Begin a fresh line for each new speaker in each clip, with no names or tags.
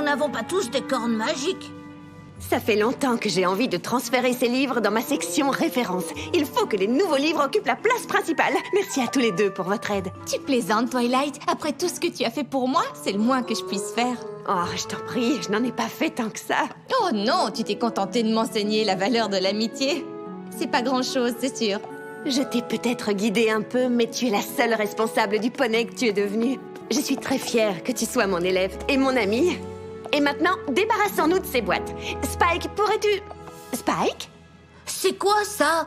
n'avons pas tous des cornes magiques.
Ça fait longtemps que j'ai envie de transférer ces livres dans ma section références. Il faut que les nouveaux livres occupent la place principale. Merci à tous les deux pour votre aide.
Tu plaisantes, Twilight. Après tout ce que tu as fait pour moi, c'est le moins que je puisse faire.
Oh, je t'en prie, je n'en ai pas fait tant que ça.
Oh non, tu t'es contenté de m'enseigner la valeur de l'amitié. C'est pas grand-chose, c'est sûr.
Je t'ai peut-être guidée un peu, mais tu es la seule responsable du poney que tu es devenu. Je suis très fière que tu sois mon élève et mon ami. Et maintenant, débarrassons-nous de ces boîtes. Spike, pourrais-tu... Spike?
C'est quoi ça?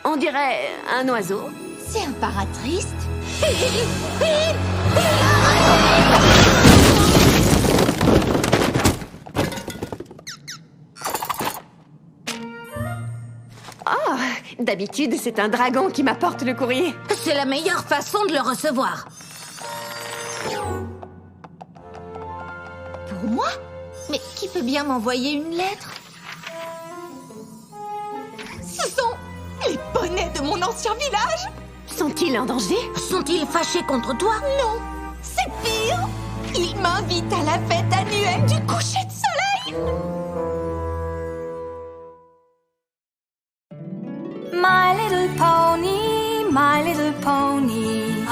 On dirait un oiseau.
C'est un paratriste.
Oh, d'habitude, c'est un dragon qui m'apporte le courrier.
C'est la meilleure façon de le recevoir.
Pour moi? Mais qui peut bien m'envoyer une lettre? Ce sont les poneys de mon ancien village!
Sont-ils en danger?
Sont-ils fâchés contre toi?
Non, c'est pire! Ils m'invitent à la fête annuelle du coucher de soleil!
My little pony, my little pony.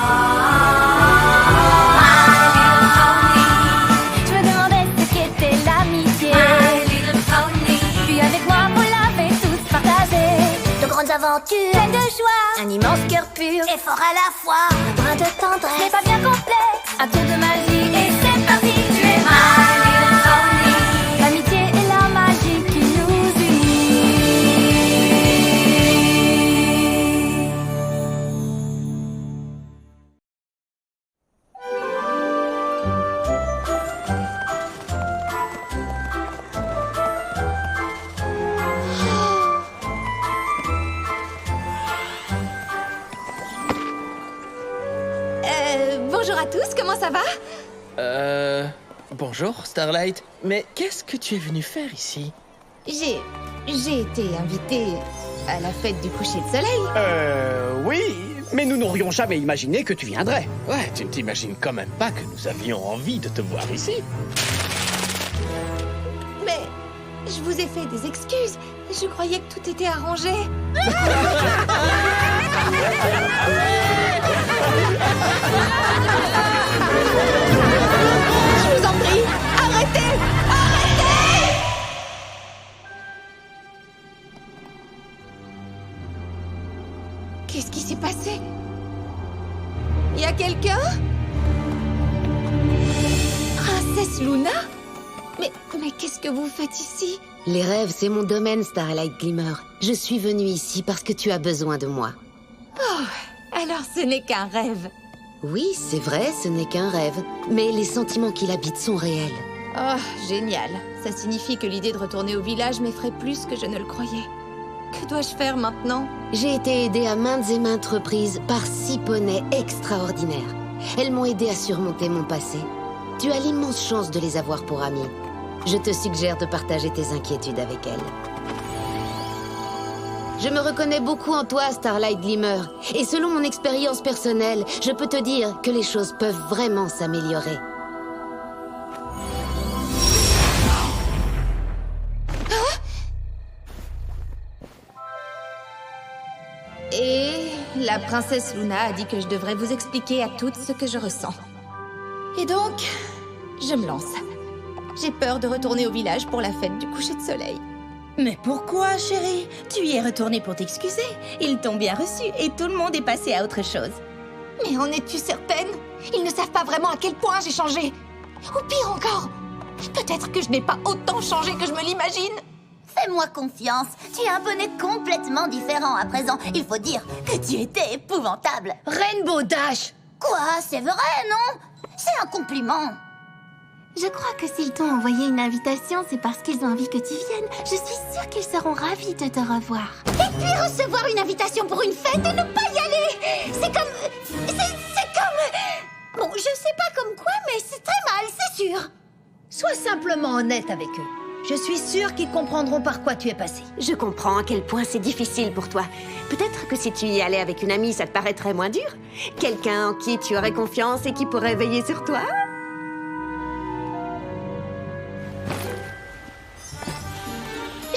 Je me demandais ce qu'était l'amitié. Puis avec moi, vous l'avez tous partagé.
De grandes aventures,
Pleine de joie,
un immense cœur pur,
et fort à la fois.
un brin de
C'est
tendresse.
pas bien complexe, un tour de magie. Et c'est parti, tu es my little pony. L'amitié et la magie qui nous unit.
Bonjour à tous, comment ça va?
Bonjour, Starlight. Mais qu'est-ce que tu es venu faire ici?
J'ai été invitée à la fête du coucher de soleil.
Oui, mais nous n'aurions jamais imaginé que tu viendrais.
Ouais, tu ne t'imagines quand même pas que nous avions envie de te voir ici.
Mais je vous ai fait des excuses. Je croyais que tout était arrangé. Je vous en prie, arrêtez! Arrêtez! Qu'est-ce qui s'est passé? Y a quelqu'un? Princesse Luna? Mais qu'est-ce que vous faites ici?
Les rêves, c'est mon domaine, Starlight Glimmer. Je suis venue ici parce que tu as besoin de moi.
Oh, alors ce n'est qu'un rêve.
Oui, c'est vrai, ce n'est qu'un rêve. Mais les sentiments qui l'habitent sont réels.
Oh, génial. Ça signifie que l'idée de retourner au village m'effraie plus que je ne le croyais. Que dois-je faire maintenant?
J'ai été aidée à maintes et maintes reprises par 6 poneys extraordinaires. Elles m'ont aidée à surmonter mon passé. Tu as l'immense chance de les avoir pour amis. Je te suggère de partager tes inquiétudes avec elles. Je me reconnais beaucoup en toi, Starlight Glimmer. Et selon mon expérience personnelle, je peux te dire que les choses peuvent vraiment s'améliorer.
Et la princesse Luna a dit que je devrais vous expliquer à toutes ce que je ressens. Et donc, je me lance. J'ai peur de retourner au village pour la fête du coucher de soleil.
Mais pourquoi, chérie? Tu y es retournée pour t'excuser. Ils t'ont bien reçu et tout le monde est passé à autre chose.
Mais en es-tu certaine? Ils ne savent pas vraiment à quel point j'ai changé. Ou pire encore, peut-être que je n'ai pas autant changé que je me l'imagine.
Fais-moi confiance, tu es un poney complètement différent à présent. Il faut dire que tu étais épouvantable.
Rainbow Dash!
Quoi, c'est vrai, non? C'est un compliment.
Je crois que s'ils t'ont envoyé une invitation, c'est parce qu'ils ont envie que tu viennes. Je suis sûre qu'ils seront ravis de te revoir.
Et puis recevoir une invitation pour une fête et ne pas y aller, c'est comme... C'est comme... Bon, je sais pas comme quoi, mais c'est très mal, c'est sûr.
Sois simplement honnête avec eux. Je suis sûre qu'ils comprendront par quoi tu es passé.
Je comprends à quel point c'est difficile pour toi. Peut-être que si tu y allais avec une amie, ça te paraîtrait moins dur. Quelqu'un en qui tu aurais confiance et qui pourrait veiller sur toi.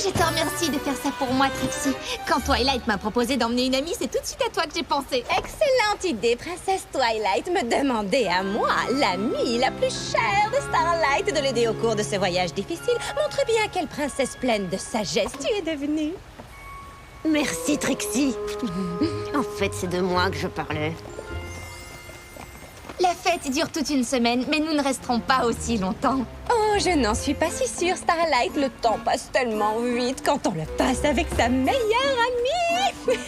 Je te remercie de faire ça pour moi, Trixie. Quand Twilight m'a proposé d'emmener une amie, c'est tout de suite à toi que j'ai pensé.
Excellente idée, princesse Twilight. Me demander à moi, l'amie la plus chère de Starlight, de l'aider au cours de ce voyage difficile, montre bien quelle princesse pleine de sagesse tu es devenue. Merci, Trixie. En fait, c'est de moi que je parlais.
La fête dure toute une semaine, mais nous ne resterons pas aussi longtemps.
Oh, je n'en suis pas si sûre, Starlight. Le temps passe tellement vite quand on le passe avec sa meilleure amie.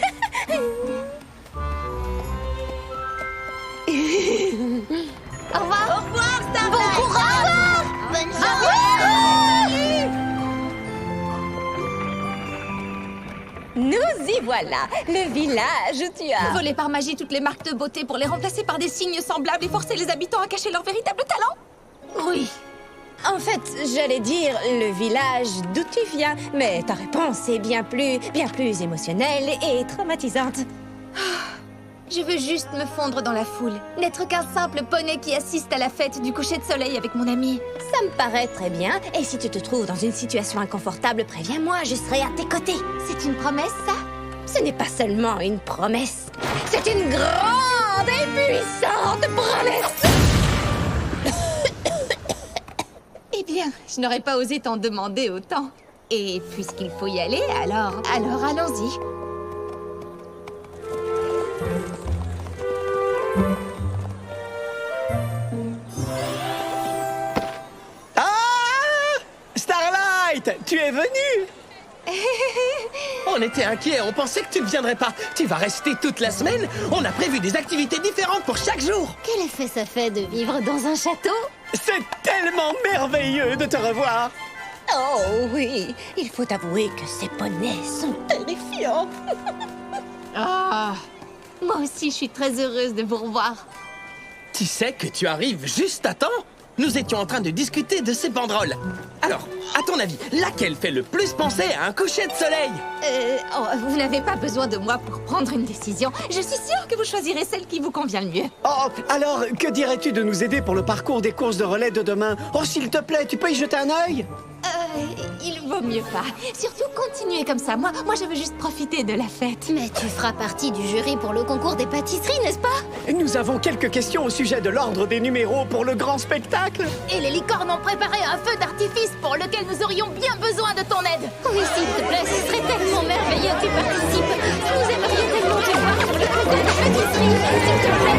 Au revoir.
Au revoir, Starlight. Bon courage. Bonne journée.
Nous y voilà, le village où tu as...
Voler par magie toutes les marques de beauté pour les remplacer par des signes semblables et forcer les habitants à cacher leur véritable talent?
Oui. En fait, j'allais dire le village d'où tu viens, mais ta réponse est bien plus émotionnelle et traumatisante.
Je veux juste me fondre dans la foule. N'être qu'un simple poney qui assiste à la fête du coucher de soleil avec mon ami.
Ça me paraît très bien, et si tu te trouves dans une situation inconfortable, préviens-moi, je serai à tes côtés.
C'est une promesse, ça?
Ce n'est pas seulement une promesse, c'est une grande et puissante promesse.
Eh bien, je n'aurais pas osé t'en demander autant. Et puisqu'il faut y aller, alors allons-y.
Ah! Starlight, tu es venue!
On était inquiets, on pensait que tu ne viendrais pas. Tu vas rester toute la semaine. On a prévu des activités différentes pour chaque jour.
Quel effet ça fait de vivre dans un château?
C'est tellement merveilleux de te revoir!
Oh oui, il faut avouer que ces poneys sont terrifiants.
Ah, moi aussi, je suis très heureuse de vous revoir.
Tu sais que tu arrives juste à temps? Nous étions en train de discuter de ces banderoles. Alors, à ton avis, laquelle fait le plus penser à un coucher de soleil?
Vous n'avez pas besoin de moi pour prendre une décision. Je suis sûre que vous choisirez celle qui vous convient le mieux.
Oh, alors, que dirais-tu de nous aider pour le parcours des courses de relais de demain? Oh, s'il te plaît, tu peux y jeter un œil?
Il vaut mieux pas. Surtout, continuez comme ça. Moi, je veux juste profiter de la fête.
Mais tu feras partie du jury pour le concours des pâtisseries, n'est-ce pas?
Nous avons quelques questions au sujet de l'ordre des numéros pour le grand spectacle.
Et les licornes ont préparé un feu d'artifice pour lequel nous aurions bien besoin de ton aide.
Oui, s'il te plaît, ce serait tellement merveilleux que tu participes. Nous aimerions tellement te voir pour le concours des pâtisseries. S'il te plaît,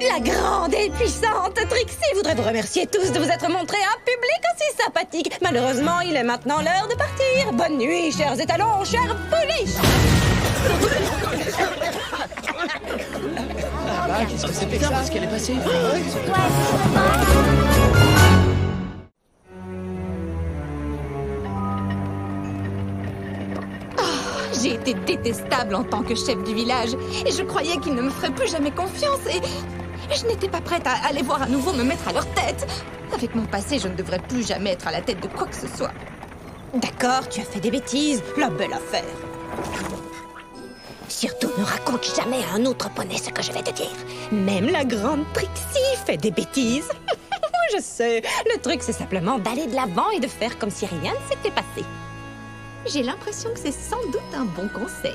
La grande et puissante Trixie voudrait vous remercier tous de vous être montrés à un public aussi sympathique. Malheureusement, il est maintenant l'heure de partir. Bonne nuit, chers étalons, chers pouliches.
Qu'est-ce que c'était ça? Qu'est-ce qu'elle est passée?
J'ai été détestable en tant que chef du village. Et je croyais qu'ils ne me feraient plus jamais confiance. Et je n'étais pas prête à aller voir à nouveau me mettre à leur tête. Avec mon passé, je ne devrais plus jamais être à la tête de quoi que ce soit.
D'accord, tu as fait des bêtises. La belle affaire. Surtout, ne raconte jamais à un autre poney ce que je vais te dire. Même la grande Trixie fait des bêtises. Je sais. Le truc, c'est simplement d'aller de l'avant et de faire comme si rien ne s'était passé.
J'ai l'impression que c'est sans doute un bon conseil.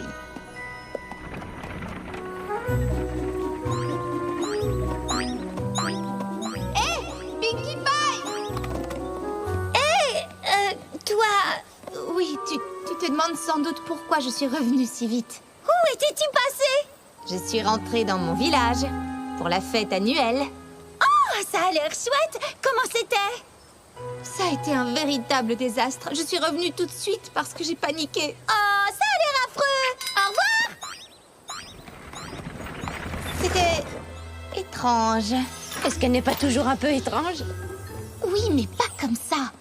Hé, Pinkie Pie! Hé, toi... Oui, tu te demandes sans doute pourquoi je suis revenue si vite. Où étais-tu passée? Je suis rentrée dans mon village pour la fête annuelle. Oh, ça a l'air chouette! Comment c'était? Ça a été un véritable désastre. Je suis revenue tout de suite parce que j'ai paniqué. Oh, ça a l'air affreux! Au revoir! C'était étrange.
Est-ce qu'elle n'est pas toujours un peu étrange?
Oui, mais pas comme ça.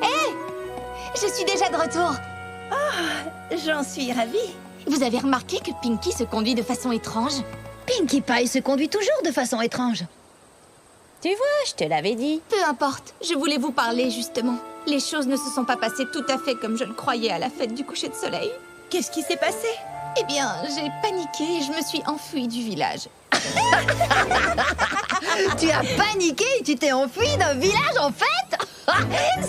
Hé! Je suis déjà de retour.
J'en suis ravie.
Vous avez remarqué que Pinkie se conduit de façon étrange?
Pinkie Pie se conduit toujours de façon étrange.
Tu vois, je te l'avais dit.
Peu importe, je voulais vous parler justement. Les choses ne se sont pas passées tout à fait comme je le croyais à la fête du coucher de soleil.
Qu'est-ce qui s'est passé?
Eh bien, j'ai paniqué et je me suis enfuie du village.
Tu as paniqué et tu t'es enfui d'un village en fête?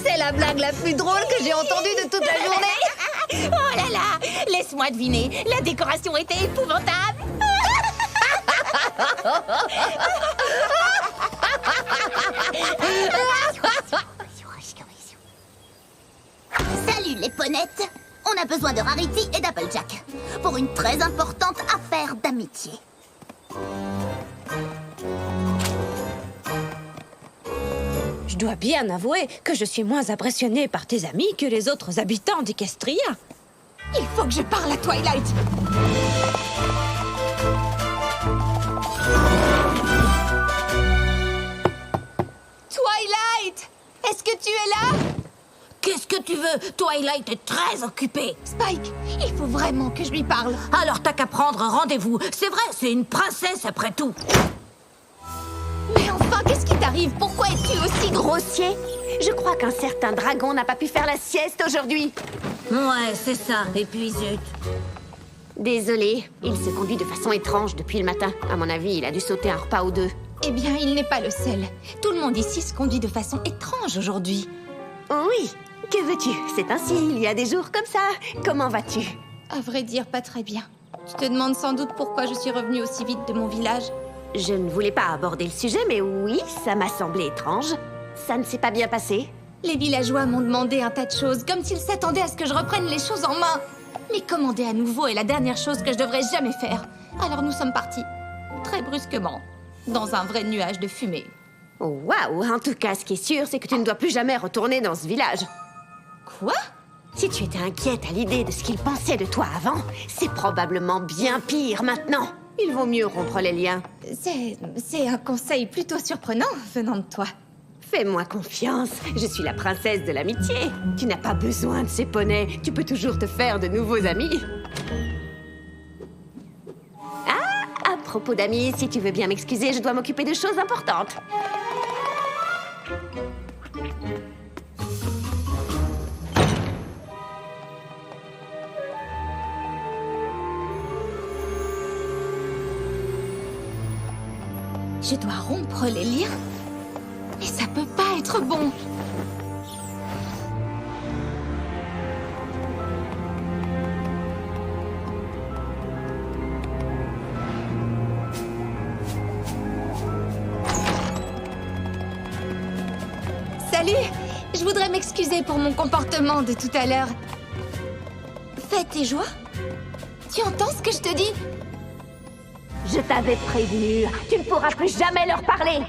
C'est la blague la plus drôle que j'ai entendue de toute la journée.
Oh là là, laisse-moi deviner, la décoration était épouvantable.
Salut les ponettes. On a besoin de Rarity et d'Applejack pour une très importante affaire d'amitié.
Je dois bien avouer que je suis moins impressionnée par tes amis que les autres habitants d'Equestria.
Il faut que je parle à Twilight. Twilight! Est-ce que tu es là?
Qu'est-ce que tu veux? Twilight est très occupée.
Spike, il faut vraiment que je lui parle.
Alors t'as qu'à prendre un rendez-vous. C'est vrai, c'est une princesse après tout.
Mais enfin, qu'est-ce qui t'arrive? Pourquoi es-tu aussi gros?
Grossier, je crois qu'un certain dragon n'a pas pu faire la sieste aujourd'hui. Ouais, c'est ça. Et puis zut. Désolé, il se conduit de façon étrange depuis le matin. À mon avis, il a dû sauter un repas ou deux.
Eh bien, il n'est pas le seul. Tout le monde ici se conduit de façon étrange aujourd'hui.
Oui, que veux-tu? C'est ainsi, il y a des jours comme ça. Comment vas-tu?
À vrai dire, pas très bien. Tu te demandes sans doute pourquoi je suis revenue aussi vite de mon village.
Je ne voulais pas aborder le sujet, mais oui, ça m'a semblé étrange. Ça ne s'est pas bien passé.
Les villageois m'ont demandé un tas de choses, comme s'ils s'attendaient à ce que je reprenne les choses en main. Les commander à nouveau est la dernière chose que je devrais jamais faire. Alors nous sommes partis, très brusquement, dans un vrai nuage de fumée.
Oh, waouh! En tout cas, ce qui est sûr, c'est que tu ne dois plus jamais retourner dans ce village.
Quoi?
Si tu étais inquiète à l'idée de ce qu'ils pensaient de toi avant, c'est probablement bien pire maintenant. Il vaut mieux rompre les liens.
C'est un conseil plutôt surprenant venant de toi.
Fais-moi confiance, je suis la princesse de l'amitié. Tu n'as pas besoin de ces poneys, tu peux toujours te faire de nouveaux amis. Ah, à propos d'amis, si tu veux bien m'excuser, je dois m'occuper de choses importantes.
Je dois rompre les liens? Mais ça peut pas être bon. Salut! Je voudrais m'excuser pour mon comportement de tout à l'heure. Fête et joie? Tu entends ce que je te dis?
Je t'avais prévenu, tu ne pourras plus jamais leur parler.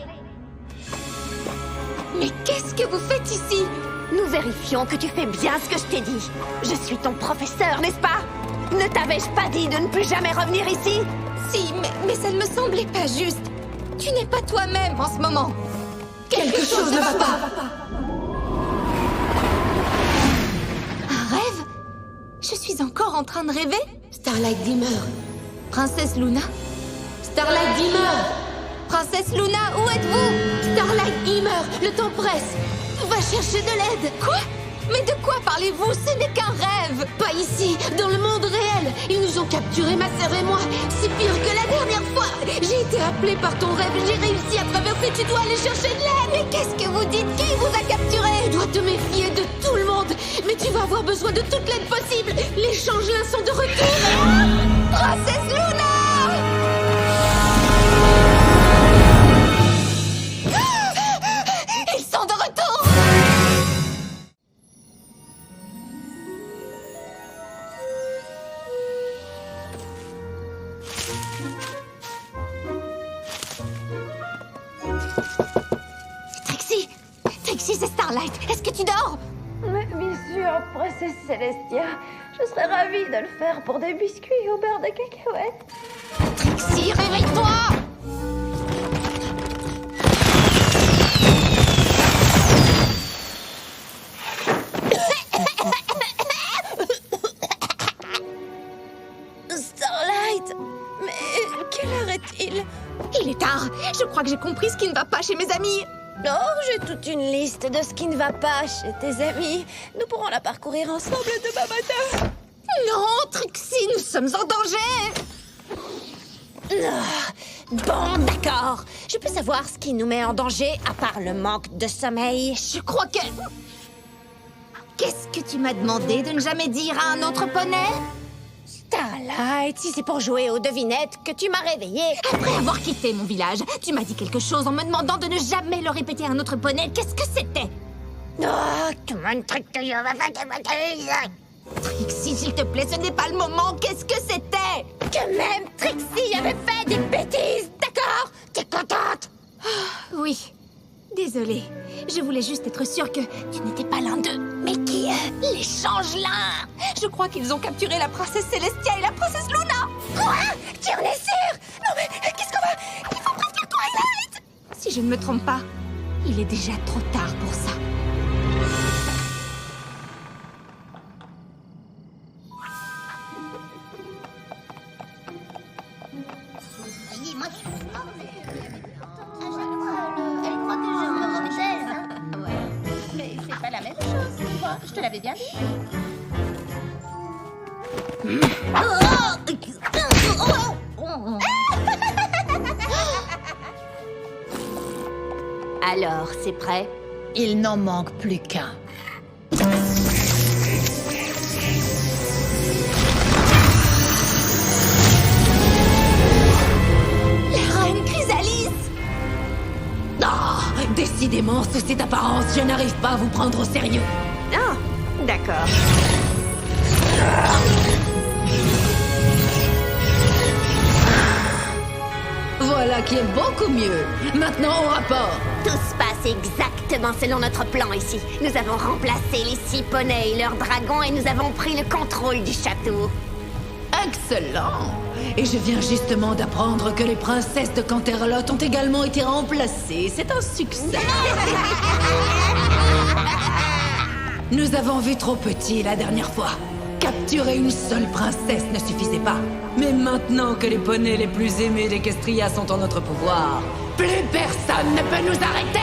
Mais qu'est-ce que vous faites ici?
Nous vérifions que tu fais bien ce que je t'ai dit. Je suis ton professeur, n'est-ce pas? Ne t'avais-je pas dit de ne plus jamais revenir ici?
Si, mais ça ne me semblait pas juste. Tu n'es pas toi-même en ce moment. Quelque chose ne va pas. Un rêve? Je suis encore en train de rêver?
Starlight Dimmer.
Princesse Luna? Starlight Dimmer! Princesse Luna, où êtes-vous? Starlight Dimmer, le temps presse. Va chercher de l'aide. Quoi? Mais de quoi parlez-vous? Ce n'est qu'un rêve.
Pas ici, dans le monde réel. Ils nous ont capturés, ma sœur et moi. C'est pire que la dernière fois. J'ai été appelée par ton rêve. J'ai réussi à traverser. Tu dois aller chercher de l'aide.
Mais qu'est-ce que vous dites? Qui vous a capturé?
Tu dois te méfier de tout le monde. Mais tu vas avoir besoin de toute l'aide possible. Les changelins sont de retour.
Princesse Luna! Ils sont de retour! Trixie, c'est Starlight. Est-ce que tu dors?
Mais bien sûr, princesse Célestia. Je serais ravie de le faire pour des biscuits au beurre de cacahuètes.
Trixie, réveille-toi!
Starlight! Mais quelle heure est-il?
Il est tard. Je crois que j'ai compris ce qui ne va pas chez mes amis.
Oh, j'ai toute une liste de ce qui ne va pas chez tes amis. Nous pourrons la parcourir ensemble demain matin.
Non, Trixie, nous sommes en danger.
Bon, d'accord. Je peux savoir ce qui nous met en danger, à part le manque de sommeil.
Je crois que... Qu'est-ce que tu m'as demandé de ne jamais dire à un autre poney?
Starlight, si c'est pour jouer aux devinettes que tu m'as réveillée...
Après avoir quitté mon village, tu m'as dit quelque chose en me demandant de ne jamais le répéter à un autre poney. Qu'est-ce que c'était?
Oh, comment une Trixie va faire des bêtises?
Trixie, s'il te plaît, ce n'est pas le moment. Qu'est-ce que c'était?
Que même Trixie avait fait des bêtises, d'accord? T'es contente?
Oui. Désolée. Je voulais juste être sûre que tu n'étais pas l'un d'eux.
Mais qui est?
Les changelins! Je crois qu'ils ont capturé la princesse Celestia et la princesse Luna!
Quoi? Tu en es sûre? Non mais, qu'est-ce qu'on va... Il faut prévenir Twilight!
Si je ne me trompe pas, il est déjà trop tard pour ça.
Je te l'avais bien dit.
Alors, c'est prêt?
Il n'en manque plus qu'un.
La reine Chrysalis!
Décidément, sous cette apparence, je n'arrive pas à vous prendre au sérieux.
Ah, d'accord.
Voilà qui est beaucoup mieux. Maintenant, au rapport.
Tout se passe exactement selon notre plan ici. Nous avons remplacé les 6 poneys et leurs dragons et nous avons pris le contrôle du château.
Excellent. Et je viens justement d'apprendre que les princesses de Canterlot ont également été remplacées. C'est un succès. Nous avons vu trop petit la dernière fois. Capturer une seule princesse ne suffisait pas. Mais maintenant que les poneys les plus aimés d'Equestria sont en notre pouvoir, plus personne ne peut nous arrêter.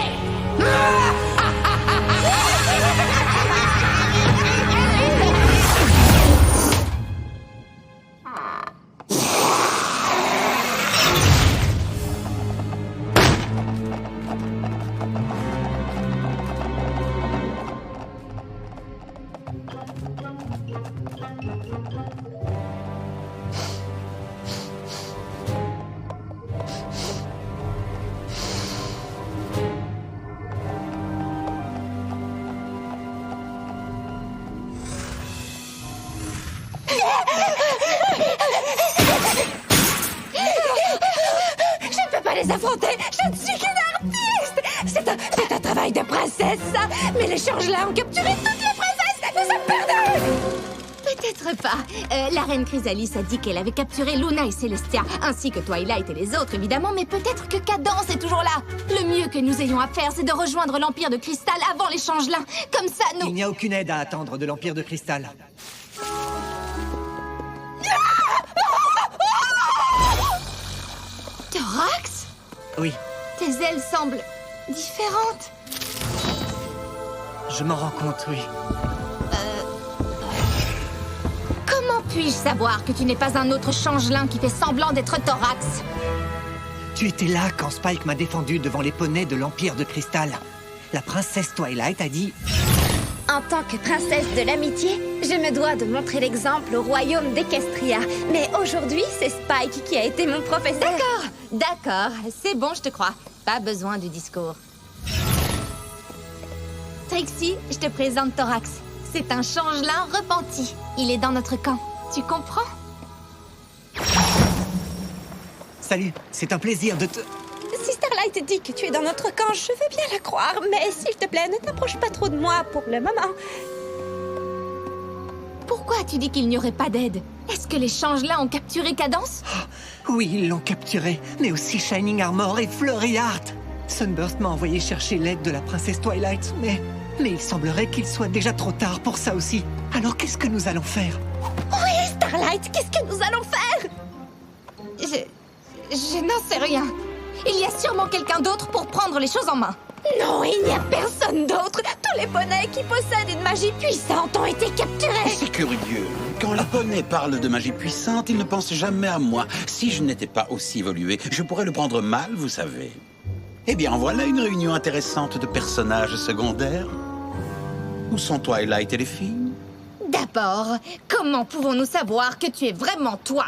Je ne peux pas les affronter. Je ne suis qu'une artiste. C'est un travail de princesse, ça. Mais les changelins ont capturé toutes les princesses. Nous sommes perdus. Peut-être pas. La reine Chrysalis a dit qu'elle avait capturé Luna et Celestia, ainsi que Twilight et les autres, évidemment, mais peut-être que Cadence est toujours là. Le mieux que nous ayons à faire, c'est de rejoindre l'Empire de Cristal avant les changelins. Comme ça, nous...
Il n'y a aucune aide à attendre de l'Empire de Cristal.
Thorax?
Oui,
Tes ailes semblent différentes.
je m'en rends compte, oui.
Comment puis-je savoir que tu n'es pas un autre changelin qui fait semblant d'être Thorax?
Tu étais là quand Spike m'a défendu devant les poneys de l'Empire de Cristal. La princesse Twilight a dit...
En tant que princesse de l'amitié, je me dois de montrer l'exemple au royaume d'Equestria. Mais aujourd'hui, c'est Spike qui a été mon professeur.
D'accord, c'est bon, je te crois. Pas besoin du discours. Trixie, je te présente Thorax. C'est un changelin repenti. Il est dans notre camp. Tu comprends?
Salut, c'est un plaisir de te...
Si Starlight dit que tu es dans notre camp, je veux bien la croire. Mais s'il te plaît, ne t'approche pas trop de moi pour le moment.
Pourquoi tu dis qu'il n'y aurait pas d'aide? Est-ce que les changelins ont capturé Cadence?
Oui, ils l'ont capturé, mais aussi Shining Armor et Flurry Heart. Sunburst m'a envoyé chercher l'aide de la princesse Twilight, mais il semblerait qu'il soit déjà trop tard pour ça aussi. Alors qu'est-ce que nous allons faire?
Oui, Starlight, qu'est-ce que nous allons faire?
Je n'en sais rien. Il y a sûrement quelqu'un d'autre pour prendre les choses en main.
Non, il n'y a personne d'autre. Tous les poneys qui possèdent une magie puissante ont été capturés.
C'est curieux. Quand les poneys parlent de magie puissante, ils ne pensent jamais à moi. Si je n'étais pas aussi évolué, je pourrais le prendre mal, vous savez. Eh bien, voilà une réunion intéressante de personnages secondaires. Où sont Twilight et les filles?
D'abord, comment pouvons-nous savoir que tu es vraiment toi?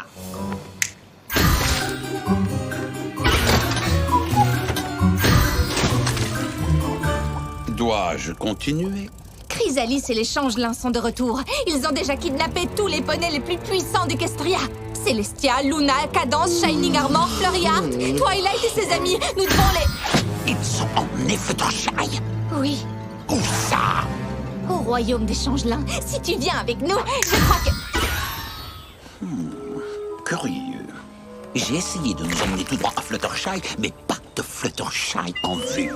Dois-je continuer?
Chrysalis et les changelins sont de retour. Ils ont déjà kidnappé tous les poneys les plus puissants d'Equestria. Celestia, Luna, Cadence, Shining Armor, Flurry Heart, Twilight et ses amis. Nous devons les...
Ils sont emmenés Fluttershy.
Oui.
Où ça?
Au royaume des changelins. Si tu viens avec nous, je crois que...
Curieux. J'ai essayé de nous emmener tout droit à Fluttershy, mais pas de Fluttershy en vue.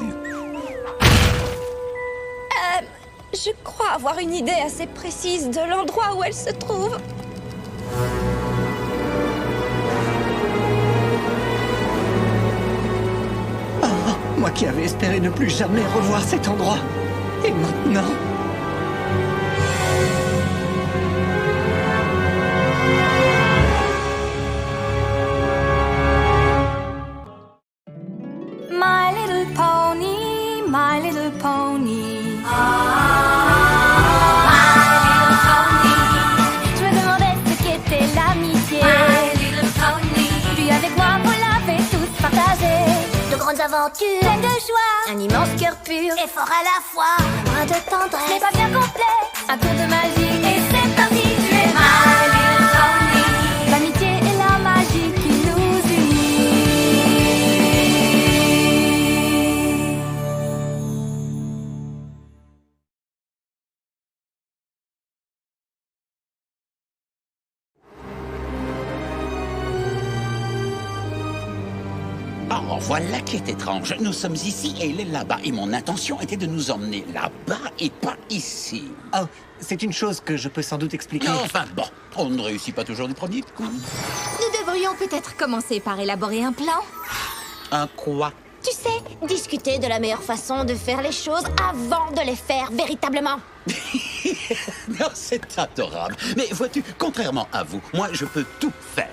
Je crois avoir une idée assez précise de l'endroit où elle se trouve.
Oh, moi qui avais espéré ne plus jamais revoir cet endroit. Et maintenant...
My little pony, my little pony. Je me demandais ce qu'était l'amitié. Puis avec moi vous l'avez tous partagé.
De grandes aventures,
Pleine de joie,
un immense cœur pur,
et fort à la fois.
loin de tendresse.
Ce n'est pas bien complet, un tour de magie. Et c'est parti, tu es my little pony. L'amitié et la magie qui nous unit.
Oh, voilà qui est étrange. Nous sommes ici et elle est là-bas. Et mon intention était de nous emmener là-bas et pas ici.
Oh, c'est une chose que je peux sans doute expliquer.
Enfin bon, on ne réussit pas toujours du premier coup.
Nous devrions peut-être commencer par élaborer un plan.
Un quoi?
Tu sais, discuter de la meilleure façon de faire les choses avant de les faire véritablement.
Non, c'est adorable. Mais vois-tu, contrairement à vous, moi, je peux tout faire.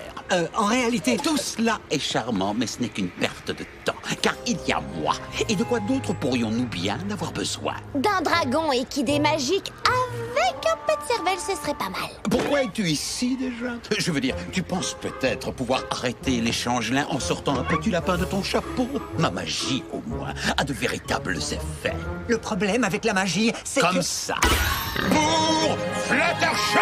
En réalité...
Tout cela est charmant, mais ce n'est qu'une perte de temps. Car il y a moi. Et de quoi d'autre pourrions-nous bien avoir besoin?
D'un dragon équidé magique avec un peu de cervelle, ce serait pas mal.
Pourquoi es-tu ici déjà? Je veux dire, tu penses peut-être pouvoir arrêter les changelins en sortant un petit lapin de ton chapeau? Ma magie, au moins, a de véritables effets.
Le problème avec la magie, c'est
Comme
que...
ça. Pour Fluttershy!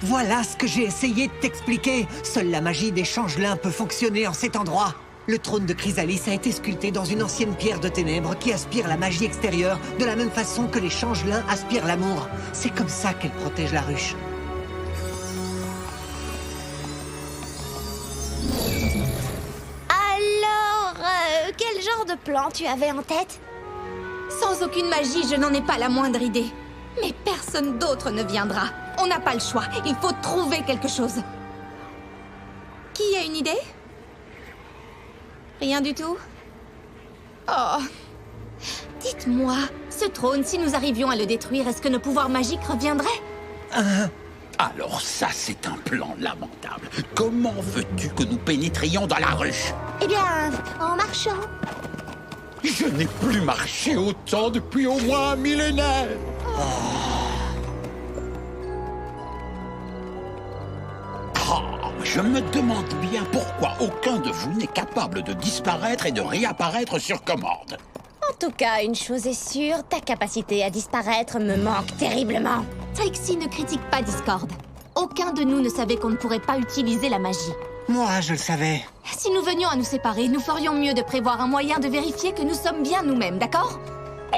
Voilà ce que j'ai essayé de t'expliquer. Seule la magie des changelins peut fonctionner en cet endroit. Le trône de Chrysalis a été sculpté dans une ancienne pierre de ténèbres qui aspire la magie extérieure de la même façon que les changelins aspirent l'amour. C'est comme ça qu'elle protège la ruche.
Alors, quel genre de plan tu avais en tête?
Sans aucune magie, je n'en ai pas la moindre idée. Mais personne d'autre ne viendra. On n'a pas le choix. Il faut trouver quelque chose. Qui a une idée? Rien du tout? Oh. Dites-moi, ce trône, si nous arrivions à le détruire, est-ce que nos pouvoirs magiques reviendraient?
Alors ça, c'est un plan lamentable. Comment veux-tu que nous pénétrions dans la ruche?
Eh bien, en marchant.
Je n'ai plus marché autant depuis au moins un millénaire. Je me demande bien pourquoi aucun de vous n'est capable de disparaître et de réapparaître sur commande.
En tout cas, une chose est sûre, ta capacité à disparaître me manque terriblement.
Trixie ne critique pas Discord. Aucun de nous ne savait qu'on ne pourrait pas utiliser la magie.
Moi, je le savais.
Si nous venions à nous séparer, nous ferions mieux de prévoir un moyen de vérifier que nous sommes bien nous-mêmes, d'accord?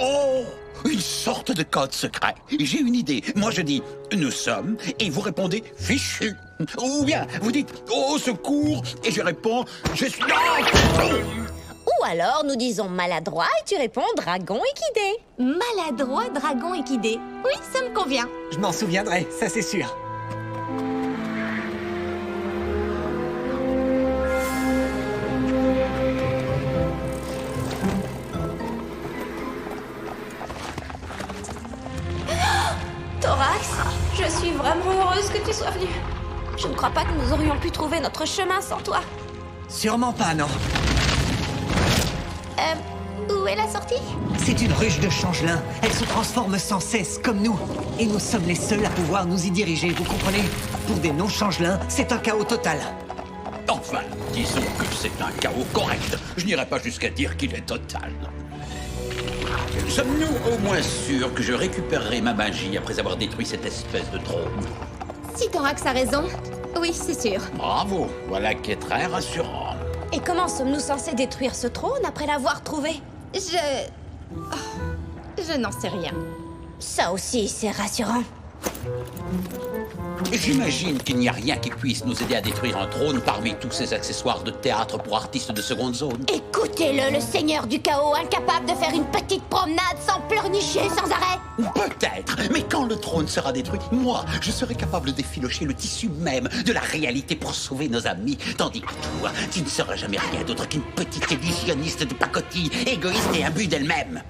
Oh, une sorte de code secret. J'ai une idée. Moi, je dis « nous sommes » et vous répondez « fichu ». Ou bien, vous dites « au secours » et je réponds « je suis... »
Ou alors, nous disons maladroit et tu réponds dragon équidé.
Maladroit dragon équidé. Oui, ça me convient.
Je m'en souviendrai, ça c'est sûr.
Thorax, je suis vraiment heureuse que tu sois venu. Je ne crois pas que nous aurions pu trouver notre chemin sans toi.
Sûrement pas, non.
Où est la sortie?
C'est une ruche de changelin. Elle se transforme sans cesse, comme nous. Et nous sommes les seuls à pouvoir nous y diriger, vous comprenez? Pour des non-changelins, c'est un chaos total.
Enfin, disons que c'est un chaos correct. Je n'irai pas jusqu'à dire qu'il est total. Sommes-nous au moins sûrs que je récupérerai ma magie après avoir détruit cette espèce de trône?
Si Thorax a raison, oui, c'est sûr.
Bravo, voilà qui est très rassurant.
Et comment sommes-nous censés détruire ce trône après l'avoir trouvé?
Je n'en sais rien.
Ça aussi, c'est rassurant.
J'imagine qu'il n'y a rien qui puisse nous aider à détruire un trône parmi tous ces accessoires de théâtre pour artistes de seconde zone.
Écoutez-le, le seigneur du chaos, incapable de faire une petite promenade sans pleurnicher sans arrêt.
Peut-être, mais quand le trône sera détruit, moi, je serai capable d'effilocher le tissu même de la réalité pour sauver nos amis. Tandis que toi, tu ne seras jamais rien d'autre qu'une petite illusionniste de pacotille, égoïste et imbue d'elle-même.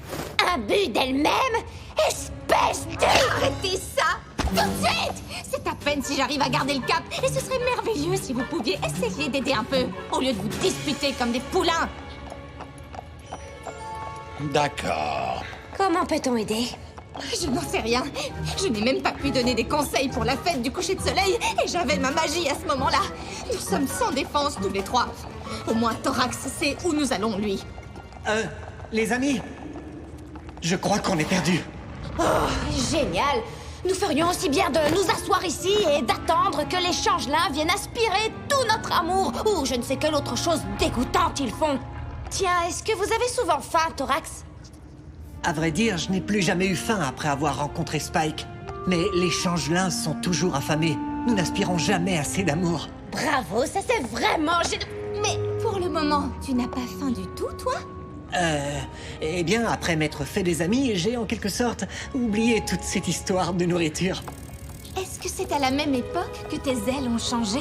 Imbue d'elle-même? Espèce de...
Arrêtez ça! Tout de suite! C'est à peine si j'arrive à garder le cap, et ce serait merveilleux si vous pouviez essayer d'aider un peu, au lieu de vous disputer comme des poulains.
D'accord.
Comment peut-on aider?
Je n'en sais rien. Je n'ai même pas pu donner des conseils pour la fête du coucher de soleil, et j'avais ma magie à ce moment-là. Nous sommes sans défense tous les trois. Au moins Thorax sait où nous allons, lui.
Les amis, je crois qu'on est perdus.
Oh, génial! Nous ferions aussi bien de nous asseoir ici et d'attendre que les changelins viennent aspirer tout notre amour, ou je ne sais quelle autre chose dégoûtante ils font. Tiens, est-ce que vous avez souvent faim, Thorax?
À vrai dire, je n'ai plus jamais eu faim après avoir rencontré Spike. Mais les changelins sont toujours affamés. Nous n'aspirons jamais assez d'amour.
Bravo, ça c'est vraiment...
Mais pour le moment, tu n'as pas faim du tout, toi?
Eh bien, après m'être fait des amis, j'ai en quelque sorte oublié toute cette histoire de nourriture.
Est-ce que c'est à la même époque que tes ailes ont changé?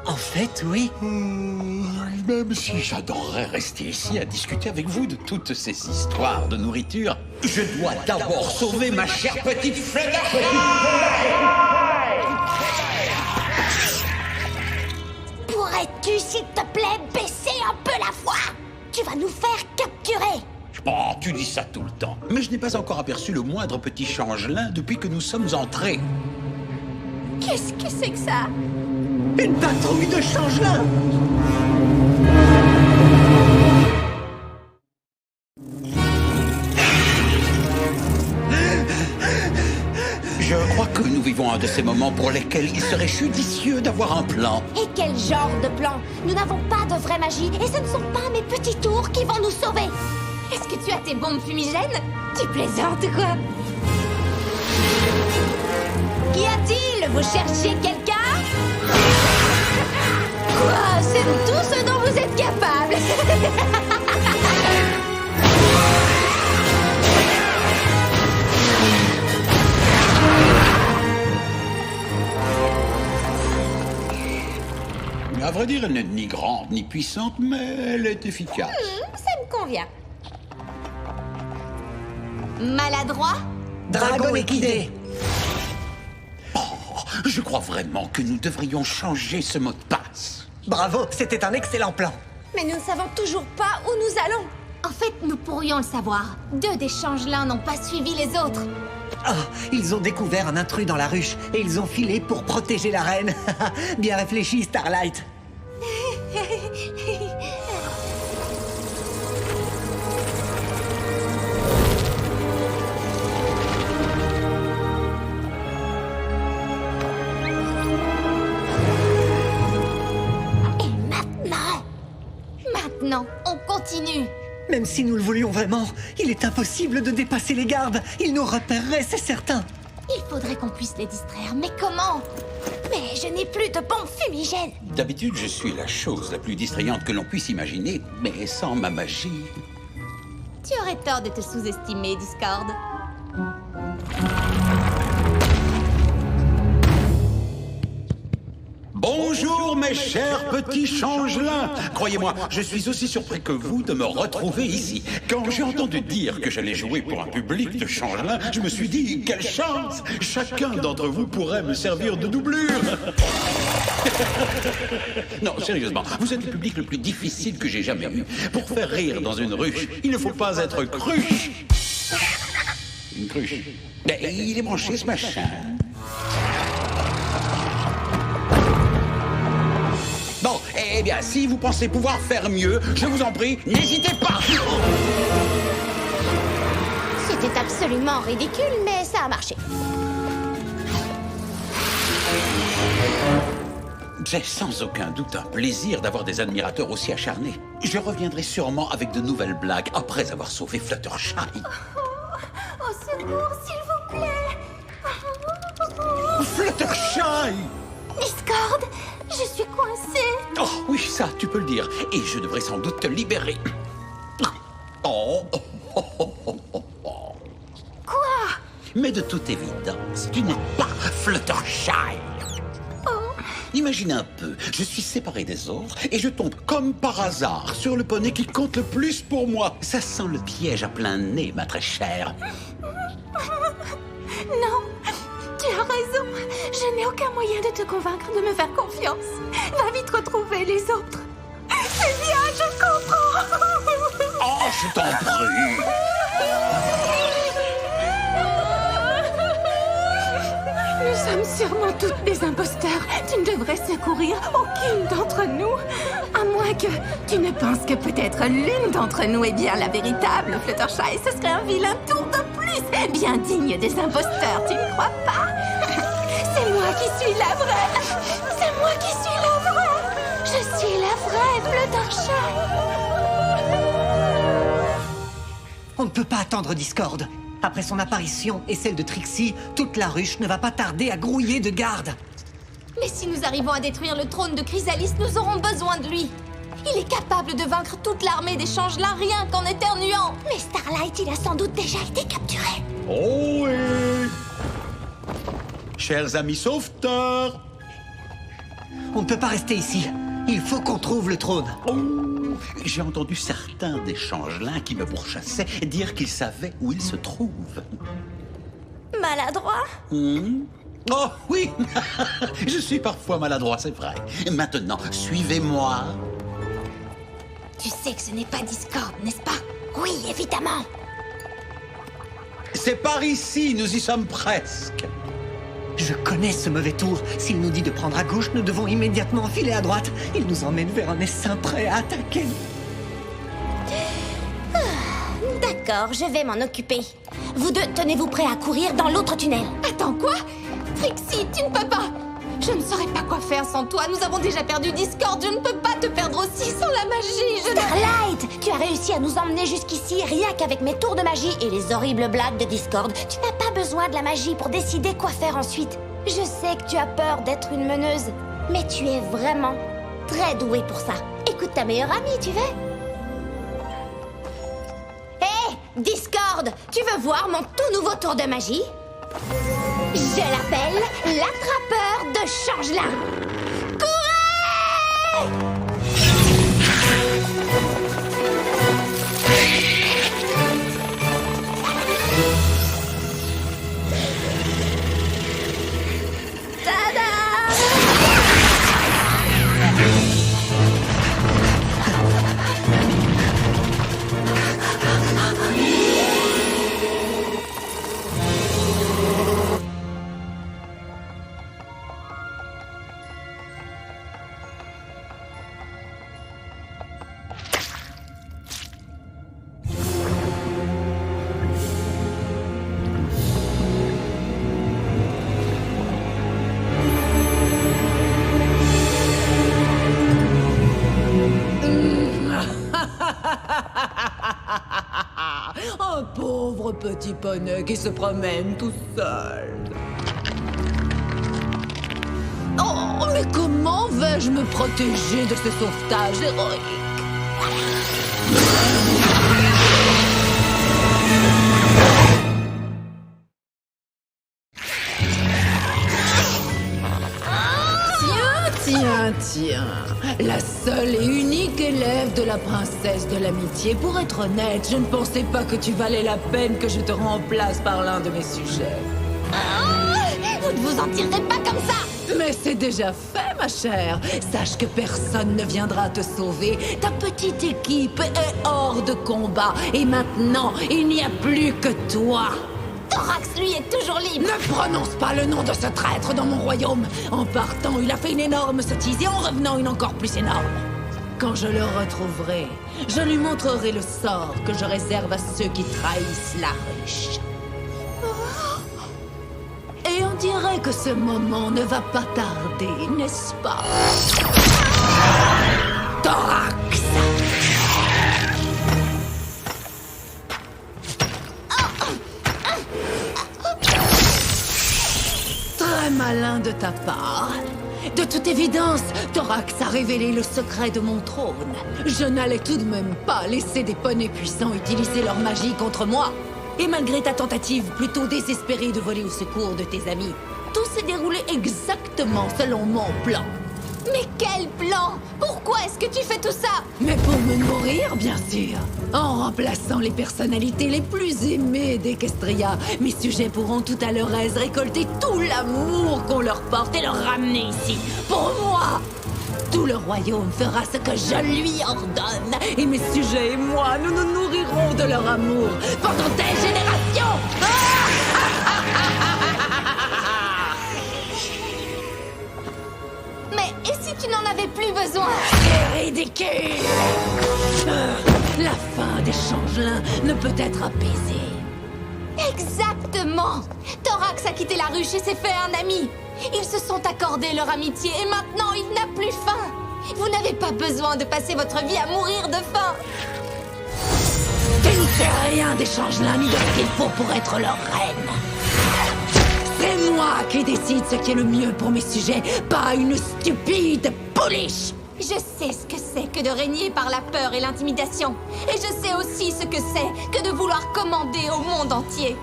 En fait, oui.
Même si j'adorerais rester ici à discuter avec vous de toutes ces histoires de nourriture, je dois d'abord sauver ma chère petite Freda.
Pourrais-tu, s'il te plaît, baisser un peu la voix? Tu vas nous faire capturer.
Oh, tu dis ça tout le temps. Mais je n'ai pas encore aperçu le moindre petit changelin depuis que nous sommes entrés.
Qu'est-ce que c'est que ça?
Une patrouille de changelins!
Je crois que nous vivons un de ces moments pour lesquels il serait judicieux d'avoir un plan.
Et quel genre de plan? Nous n'avons pas de vraie magie, et ce ne sont pas mes petits tours qui vont nous sauver.
Est-ce que tu as tes bombes fumigènes?
Tu plaisantes, quoi? Qu'y a-t-il? Vous cherchez quelqu'un? Quoi? C'est tout ce dont vous êtes capable.
À vrai dire, elle n'est ni grande ni puissante, mais elle est efficace.
Ça me convient. Maladroit?
Dragon équidé.
Oh, je crois vraiment que nous devrions changer ce mot de passe.
Bravo, c'était un excellent plan.
Mais nous ne savons toujours pas où nous allons. En fait, nous pourrions le savoir. 2 des changelins n'ont pas suivi les autres.
Oh, ils ont découvert un intrus dans la ruche et ils ont filé pour protéger la reine. Bien réfléchi, Starlight.
Maintenant, on continue.
Même si nous le voulions vraiment, il est impossible de dépasser les gardes. Ils nous repéreraient, c'est certain.
Il faudrait qu'on puisse les distraire, mais comment?
Mais je n'ai plus de bombes fumigènes.
D'habitude, je suis la chose la plus distrayante que l'on puisse imaginer, mais sans ma magie...
Tu aurais tort de te sous-estimer, Discord.
Bonjour Bonjour mes chers petits changelins. Croyez-moi, je suis aussi surpris que vous de me retrouver ici. Quand j'ai entendu dire que j'allais jouer pour un public de changelins, je me suis dit, quelle chance! Chacun d'entre vous pourrait me servir de doublure. Non, sérieusement, vous êtes le public le plus difficile que j'ai jamais eu. Pour faire rire dans une ruche, il ne faut pas être cruche. Une cruche. Mais il est branché ce machin. Bon, eh bien, si vous pensez pouvoir faire mieux, je vous en prie, n'hésitez pas.
C'était absolument ridicule, mais ça a marché.
J'ai sans aucun doute un plaisir d'avoir des admirateurs aussi acharnés. Je reviendrai sûrement avec de nouvelles blagues après avoir sauvé Fluttershy.
Au secours, s'il vous plaît.
Fluttershy!
Discord, je suis coincée.
Oh oui, ça, tu peux le dire. Et je devrais sans doute te libérer. Oh.
Quoi?
Mais de toute évidence, tu n'es pas Fluttershy. Imagine un peu, je suis séparé des autres et je tombe comme par hasard sur le poney qui compte le plus pour moi. Ça sent le piège à plein nez, ma très chère.
Non, tu as raison. Je n'ai aucun moyen de te convaincre de me faire confiance. Va vite retrouver les autres. C'est bien, je comprends.
Oh, je t'en prie.
Nous sommes sûrement toutes des imposteurs. Tu ne devrais secourir aucune d'entre nous. À moins que tu ne penses que peut-être l'une d'entre nous est bien la véritable Fluttershy. Ce serait un vilain tour de plus. Bien digne des imposteurs, tu ne crois pas? C'est moi qui suis la vraie. C'est moi qui suis la vraie. Je suis la vraie Fluttershy.
On ne peut pas attendre Discord. Après son apparition et celle de Trixie, toute la ruche ne va pas tarder à grouiller de garde.
Mais si nous arrivons à détruire le trône de Chrysalis, nous aurons besoin de lui. Il est capable de vaincre toute l'armée des changelins rien qu'en éternuant.
Mais Starlight, il a sans doute déjà été capturé.
Oh oui! Chers amis sauveteurs!
On ne peut pas rester ici. Il faut qu'on trouve le trône.
Oh, j'ai entendu certains des changelins qui me pourchassaient dire qu'ils savaient où il se trouve.
Maladroit?
Oh oui! Je suis parfois maladroit, c'est vrai. Maintenant, suivez-moi.
Tu sais que ce n'est pas Discord, n'est-ce pas? Oui, évidemment.
C'est par ici, nous y sommes presque.
Je connais ce mauvais tour. S'il nous dit de prendre à gauche, nous devons immédiatement filer à droite. Il nous emmène vers un essaim prêt à attaquer.
D'accord, je vais m'en occuper. Vous deux, tenez-vous prêts à courir dans l'autre tunnel.
Attends, quoi? Trixie, tu ne peux pas. Je ne saurais pas quoi faire sans toi. Nous avons déjà perdu Discord. Je ne peux pas te perdre aussi sans la magie.
Starlight, tu as réussi à nous emmener jusqu'ici rien qu'avec mes tours de magie et les horribles blagues de Discord. Tu n'as pas besoin de la magie pour décider quoi faire ensuite. Je sais que tu as peur d'être une meneuse, mais tu es vraiment très douée pour ça. Écoute ta meilleure amie, tu veux? Hé, Discord, tu veux voir mon tout nouveau tour de magie? Je l'appelle l'attrapeur de changelin. Courez!
Un pauvre petit poney qui se promène tout seul. Oh, mais comment vais-je me protéger de ce sauvetage héroïque?
Zut!
Tiens, la seule et unique élève de la princesse de l'amitié. Pour être honnête, je ne pensais pas que tu valais la peine que je te remplace par l'un de mes sujets.
Vous ne vous en tirerez pas comme ça!
Mais c'est déjà fait, ma chère. Sache que personne ne viendra te sauver. Ta petite équipe est hors de combat. Et maintenant, il n'y a plus que toi.
Thorax, lui, est toujours libre.
Ne prononce pas le nom de ce traître dans mon royaume. En partant, il a fait une énorme sottise et en revenant, une encore plus énorme. Quand je le retrouverai, je lui montrerai le sort que je réserve à ceux qui trahissent la ruche. Et on dirait que ce moment ne va pas tarder, n'est-ce pas? Thorax! Très malin de ta part. De toute évidence, Thorax a révélé le secret de mon trône. Je n'allais tout de même pas laisser des poneys puissants utiliser leur magie contre moi. Et malgré ta tentative plutôt désespérée de voler au secours de tes amis, tout s'est déroulé exactement selon mon plan.
Mais quel plan? Pourquoi est-ce que tu fais tout ça?
Mais pour me nourrir, bien sûr. En remplaçant les personnalités les plus aimées d'Equestria, mes sujets pourront tout à leur aise récolter tout l'amour qu'on leur porte et le ramener ici, pour moi. Tout le royaume fera ce que je lui ordonne. Et mes sujets et moi, nous nous nourrirons de leur amour pendant des générations.
Mais et si tu n'en avais plus besoin?
C'est ridicule. La fin des changelins ne peut être apaisée.
Exactement. Thorax a quitté la ruche et s'est fait un ami. Ils se sont accordés leur amitié et maintenant il n'a plus faim. Vous n'avez pas besoin de passer votre vie à mourir de faim.
Tu ne sais rien des changelins ni de ce qu'il faut pour être leur reine. C'est moi qui décide ce qui est le mieux pour mes sujets, pas une stupide pouliche.
Je sais ce que c'est que de régner par la peur et l'intimidation. Et je sais aussi ce que c'est que de vouloir commander au monde entier.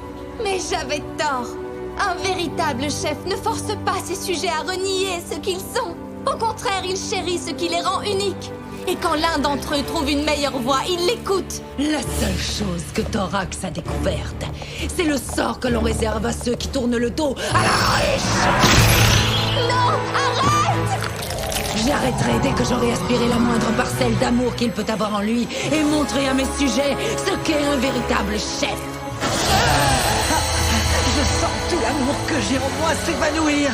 Mais j'avais tort. Un véritable chef ne force pas ses sujets à renier ce qu'ils sont. Au contraire, il chérit ce qui les rend uniques. Et quand l'un d'entre eux trouve une meilleure voie, il l'écoute.
La seule chose que Thorax a découverte, c'est le sort que l'on réserve à ceux qui tournent le dos à la riche.
Non, arrête!
J'arrêterai dès que j'aurai aspiré la moindre parcelle d'amour qu'il peut avoir en lui et montrer à mes sujets ce qu'est un véritable chef.
Je sens tout l'amour que j'ai en moi s'évanouir.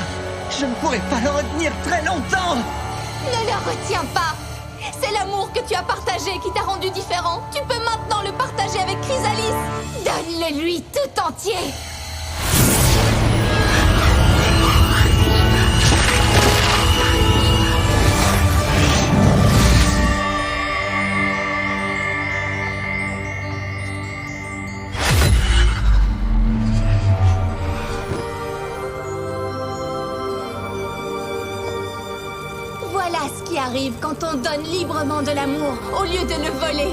Je ne pourrai pas le retenir très longtemps.
Ne le retiens pas. C'est l'amour que tu as partagé qui t'a rendu différent. Tu peux maintenant le partager avec Chrysalis. Donne-le lui tout entier. Voilà ce qui arrive quand on donne librement de l'amour au lieu de le voler.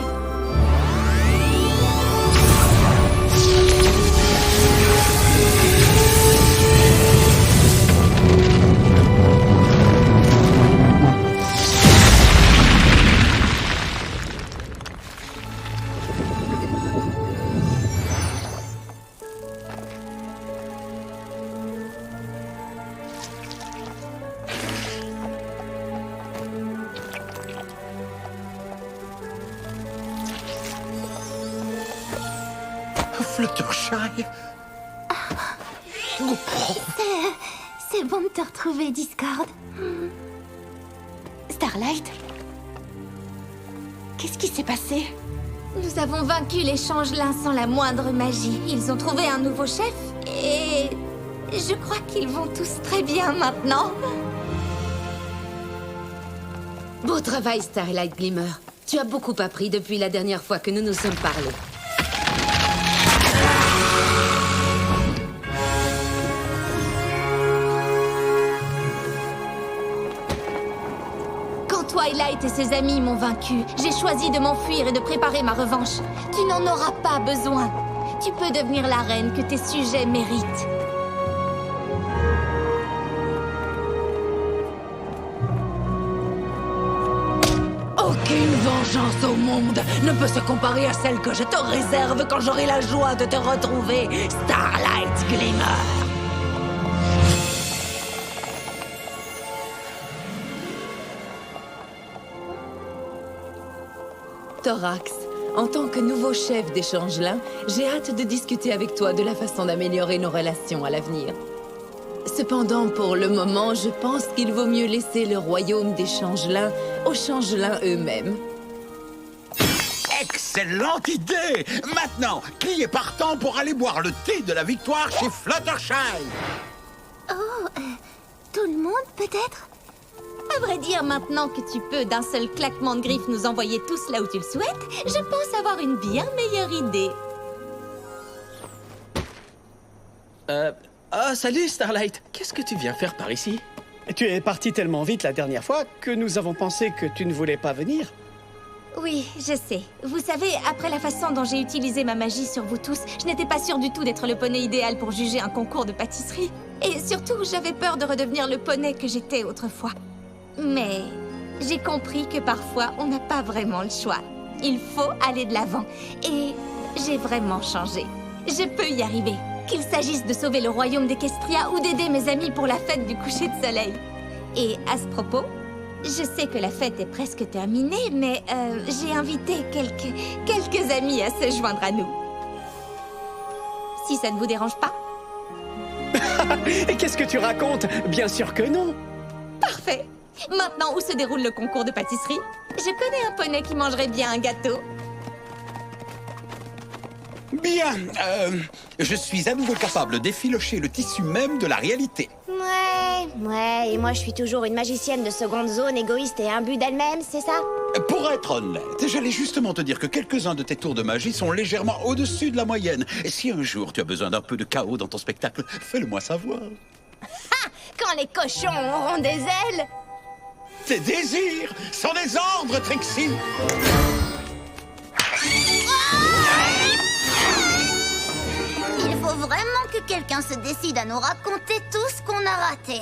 Fluttershy.
C'est bon de te retrouver, Discord.
Starlight? Qu'est-ce qui s'est passé? Nous avons vaincu les changelins sans la moindre magie. Ils ont trouvé un nouveau chef et je crois qu'ils vont tous très bien maintenant.
Beau travail, Starlight Glimmer. Tu as beaucoup appris depuis la dernière fois que nous nous sommes parlé.
Twilight et ses amis m'ont vaincu. J'ai choisi de m'enfuir et de préparer ma revanche. Tu n'en auras pas besoin. Tu peux devenir la reine que tes sujets méritent.
vengeance au monde ne peut se comparer à celle que je te réserve quand j'aurai la joie de te retrouver, Starlight Glimmer. Thorax, en tant que nouveau chef des Changelins, j'ai hâte de discuter avec toi de la façon d'améliorer nos relations à l'avenir. Cependant, pour le moment, je pense qu'il vaut mieux laisser le royaume des Changelins aux Changelins eux-mêmes.
Excellente idée! Maintenant, qui est partant pour aller boire le thé de la victoire chez Fluttershy?
Oh, tout le monde peut-être? À vrai dire, maintenant que tu peux d'un seul claquement de griffes nous envoyer tous là où tu le souhaites, je pense avoir une bien meilleure idée.
Salut Starlight. Qu'est-ce que tu viens faire par ici?
Tu es parti tellement vite la dernière fois que nous avons pensé que tu ne voulais pas venir.
Oui, je sais. Vous savez, après la façon dont j'ai utilisé ma magie sur vous tous, je n'étais pas sûre du tout d'être le poney idéal pour juger un concours de pâtisserie. Et surtout, j'avais peur de redevenir le poney que j'étais autrefois. Mais j'ai compris que parfois, on n'a pas vraiment le choix. Il faut aller de l'avant. Et j'ai vraiment changé. Je peux y arriver. Qu'il s'agisse de sauver le royaume d'Equestria ou d'aider mes amis pour la fête du coucher de soleil. Et à ce propos, je sais que la fête est presque terminée, mais j'ai invité quelques amis à se joindre à nous. Si ça ne vous dérange pas.
Et qu'est-ce que tu racontes? Bien sûr que non.
Parfait. Maintenant, où se déroule le concours de pâtisserie? Je connais un poney qui mangerait bien un gâteau.
Bien, je suis à nouveau capable d'effilocher le tissu même de la réalité.
Ouais, et moi je suis toujours une magicienne de seconde zone, égoïste et imbue d'elle-même, c'est ça?
Pour être honnête, j'allais justement te dire que quelques-uns de tes tours de magie sont légèrement au-dessus de la moyenne. Et si un jour tu as besoin d'un peu de chaos dans ton spectacle, fais-le-moi savoir.
Ha! Quand les cochons auront des ailes!
Tes désirs sont des ordres, Trixie!
Il faut vraiment que quelqu'un se décide à nous raconter tout ce qu'on a raté.